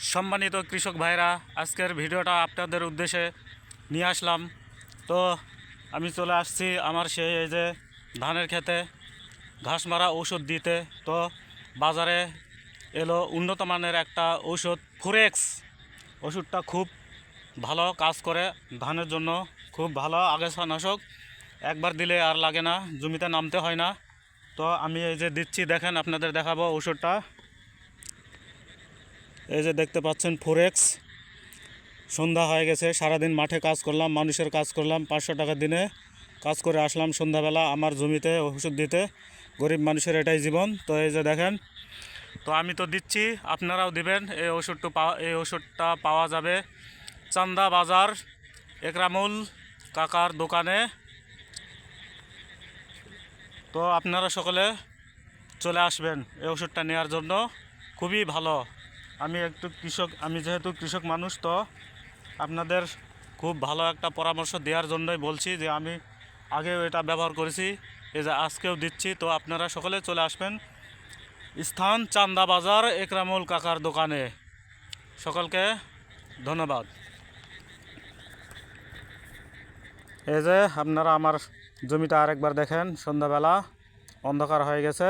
সম্মানিত কৃষক ভাইরা, আজকের ভিডিওটা আপনাদের উদ্দেশ্যে নিয়ে আসলাম। তো আমি চলে আসছি আমার সেই এই যে ধানের খেতে ঘাস মারা ঔষধ দিতে। তো বাজারে এলো উন্নত মানের একটা ঔষধ ফোরেক্স। ওষুধটা খুব ভালো কাজ করে, ধানের জন্য খুব ভালো আগাছানাশক। একবার দিলে আর লাগে না, জমিতে নামতে হয় না। তো আমি এই যে দিচ্ছি, দেখেন আপনাদের দেখাবো ওষুধটা। এই যে দেখতে পাচ্ছেন ফোরেক্স। সন্ধ্যা হয়ে গেছে, সারাদিন মাঠে কাজ করলাম, মানুষের কাজ করলাম, 500 টাকা দিনে কাজ করে আসলাম সন্ধ্যাবেলা আমার জমিতে ওষুধ দিতে। গরিব মানুষের এটাই জীবন। তো এই যে দেখেন, তো আমি তো দিচ্ছি, আপনারাও দিবেন। এই ওষুধটা পাওয়া যাবে চান্দা বাজার একরামুল কাকার দোকানে। তো আপনারা সকলে চলে আসবেন এই ওষুধটা নেওয়ার জন্য, খুবই ভালো। আমি যেহেতু কৃষক মানুষ, তো আপনাদের খুব ভালো একটা পরামর্শ দেওয়ার জন্যই বলছি যে আমি আগেও এটা ব্যবহার করেছি, এই যে আজকেও দিচ্ছি। তো আপনারা সকলে চলে আসবেন, স্থান চান্দা বাজার একরামুল কাকার দোকানে। সকলকে ধন্যবাদ। এই যে আপনারা আমার জমিটা আরেকবার দেখেন, সন্ধ্যাবেলা অন্ধকার হয়ে গেছে।